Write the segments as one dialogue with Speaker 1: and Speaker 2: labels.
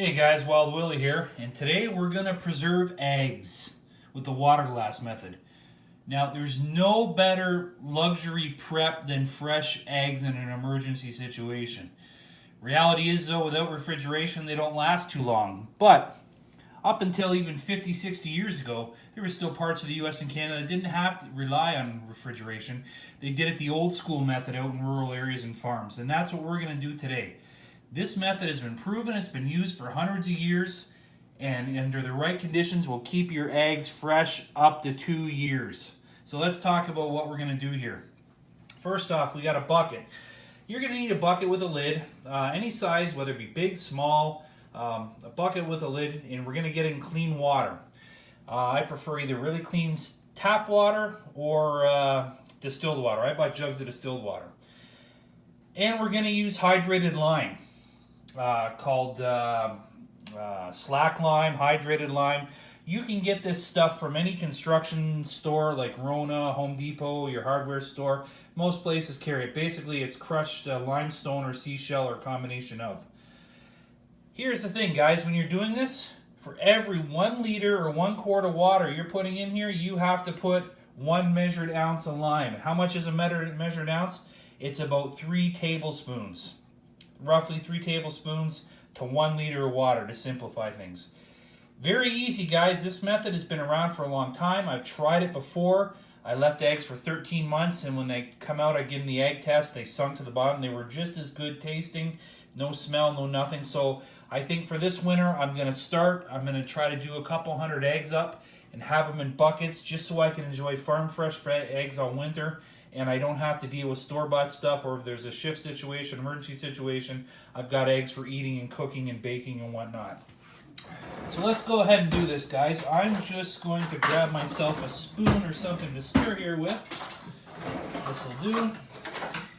Speaker 1: Hey guys, Wild Willie here, and today we're going to preserve eggs with the water glass method. Now, there's no better luxury prep than fresh eggs in an emergency situation. Reality is, though, without refrigeration, they don't last too long. But up until even 50, 60 years ago, there were still parts of the US and Canada that didn't have to rely on refrigeration. They did it the old school method out in rural areas and farms, and that's what we're going to do today. This method has been proven, it's been used for hundreds of years, and under the right conditions will keep your eggs fresh up to 2 years. So let's talk about what we're going to do here. First off, we got a bucket. You're going to need a bucket with a lid, any size, whether it be big, small, a bucket with a lid, and we're going to get in clean water. I prefer either really clean tap water or distilled water. I buy jugs of distilled water. And we're going to use hydrated lime. Called slack lime, hydrated lime. You can get this stuff from any construction store like Rona, Home Depot, your hardware store. Most places carry it. Basically, it's crushed limestone or seashell or a combination of. Here's the thing, guys. When you're doing this, for every 1 liter or 1 quart of water you're putting in here, you have to put 1 measured ounce of lime. How much is a measured ounce? It's about 3 tablespoons. Roughly 3 tablespoons to 1 liter of water to simplify things. Very easy, guys. This method has been around for a long time. I've tried it before. I left eggs for 13 months, and when they come out, I give them the egg test. They sunk to the bottom. They were just as good tasting. No smell, no nothing. So I think for this winter, I'm going to try to do a couple hundred eggs up and have them in buckets just so I can enjoy farm fresh eggs all winter. And I don't have to deal with store-bought stuff, or if there's a shift situation, emergency situation, I've got eggs for eating and cooking and baking and whatnot. So let's go ahead and do this, guys. I'm just going to grab myself a spoon or something to stir here with. This will do.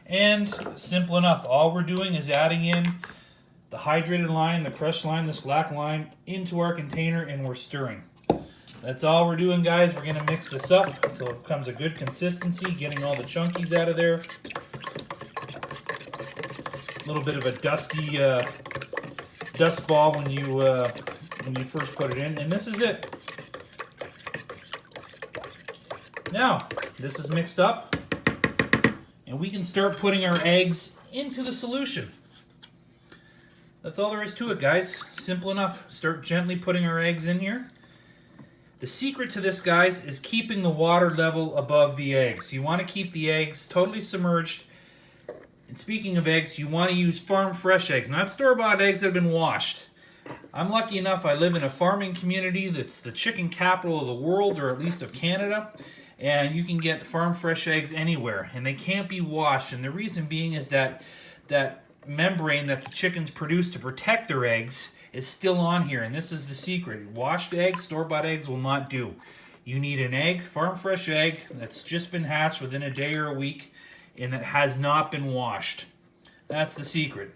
Speaker 1: And simple enough. All we're doing is adding in the hydrated lime, the crushed lime, the slack lime into our container, and we're stirring. That's all we're doing, guys. We're going to mix this up until it becomes a good consistency, getting all the chunkies out of there. A little bit of a dusty dust ball when you first put it in, and this is it. Now, this is mixed up, and we can start putting our eggs into the solution. That's all there is to it, guys. Simple enough. Start gently putting our eggs in here. The secret to this, guys, is keeping the water level above the eggs. You want to keep the eggs totally submerged. And speaking of eggs, you want to use farm fresh eggs, not store-bought eggs that have been washed. I'm lucky enough I live in a farming community that's the chicken capital of the world, or at least of Canada, and you can get farm fresh eggs anywhere, and they can't be washed. And the reason being is that membrane that the chickens produce to protect their eggs is still on here, and this is the secret. Washed eggs, store-bought eggs will not do. You need an egg, farm fresh egg, that's just been hatched within a day or a week, and that has not been washed. That's the secret.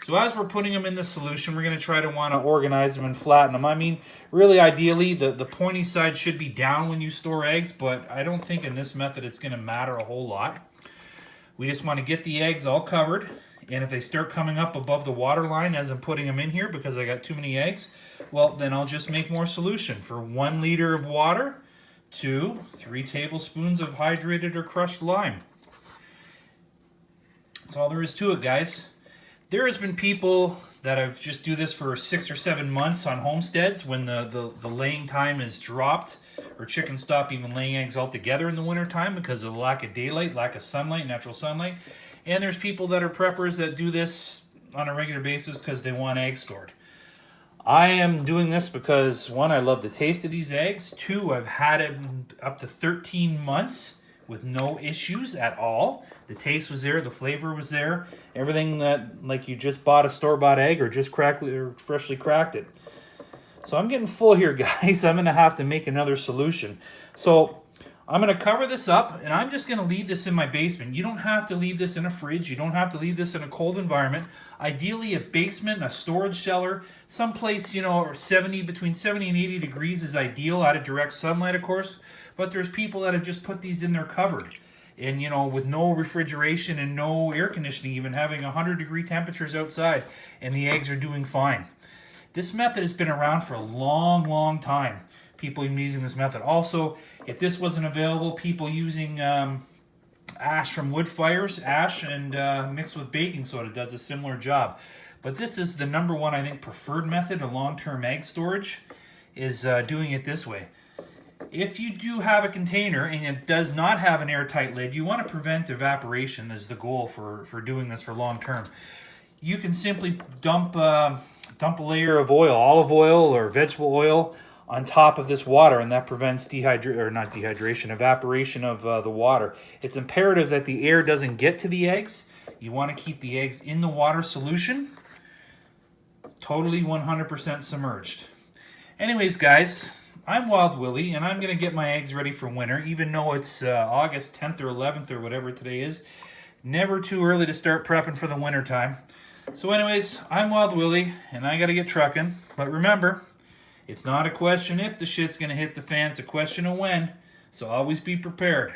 Speaker 1: So as we're putting them in the solution, we're going to try to want to organize them and flatten them. I mean, really ideally, the pointy side should be down when you store eggs, but I don't think in this method it's going to matter a whole lot. We just want to get the eggs all covered. And if they start coming up above the water line as I'm putting them in here because I got too many eggs, well, then I'll just make more solution. For 1 liter of water to 3 tablespoons of hydrated or crushed lime. That's all there is to it, guys. There has been people that have just do this for 6 or 7 months on homesteads when the laying time is dropped, or chickens stop even laying eggs altogether in the wintertime because of the lack of daylight, lack of sunlight, natural sunlight. And there's people that are preppers that do this on a regular basis because they want eggs stored. I am doing this because, 1, I love the taste of these eggs. 2, I've had it up to 13 months with no issues at all. The taste was there, the flavor was there, everything that like you just bought a store-bought egg or just freshly cracked it. So I'm getting full here, guys. I'm going to have to make another solution. So I'm going to cover this up, and I'm just going to leave this in my basement. You don't have to leave this in a fridge. You don't have to leave this in a cold environment. Ideally, a basement, a storage cellar, someplace, between 70 and 80 degrees is ideal, out of direct sunlight, of course. But there's people that have just put these in their cupboard. And, with no refrigeration and no air conditioning, even having 100-degree temperatures outside, and the eggs are doing fine. This method has been around for a long, long time. People have been using this method. Also, if this wasn't available, people using ash from wood fires, ash and mixed with baking soda does a similar job. But this is the number one, I think, preferred method of long-term egg storage, is doing it this way. If you do have a container and it does not have an airtight lid, you want to prevent evaporation is the goal for doing this for long term. You can simply dump a layer of oil, olive oil or vegetable oil, on top of this water, and that prevents evaporation of the water. It's imperative that the air doesn't get to the eggs. You want to keep the eggs in the water solution, totally 100% submerged. Anyways, guys, I'm Wild Willie, and I'm going to get my eggs ready for winter, even though it's August 10th or 11th or whatever today is. Never too early to start prepping for the winter time. So anyways, I'm Wild Willie, and I got to get trucking. But remember, it's not a question if the shit's going to hit the fan, it's a question of when. So always be prepared.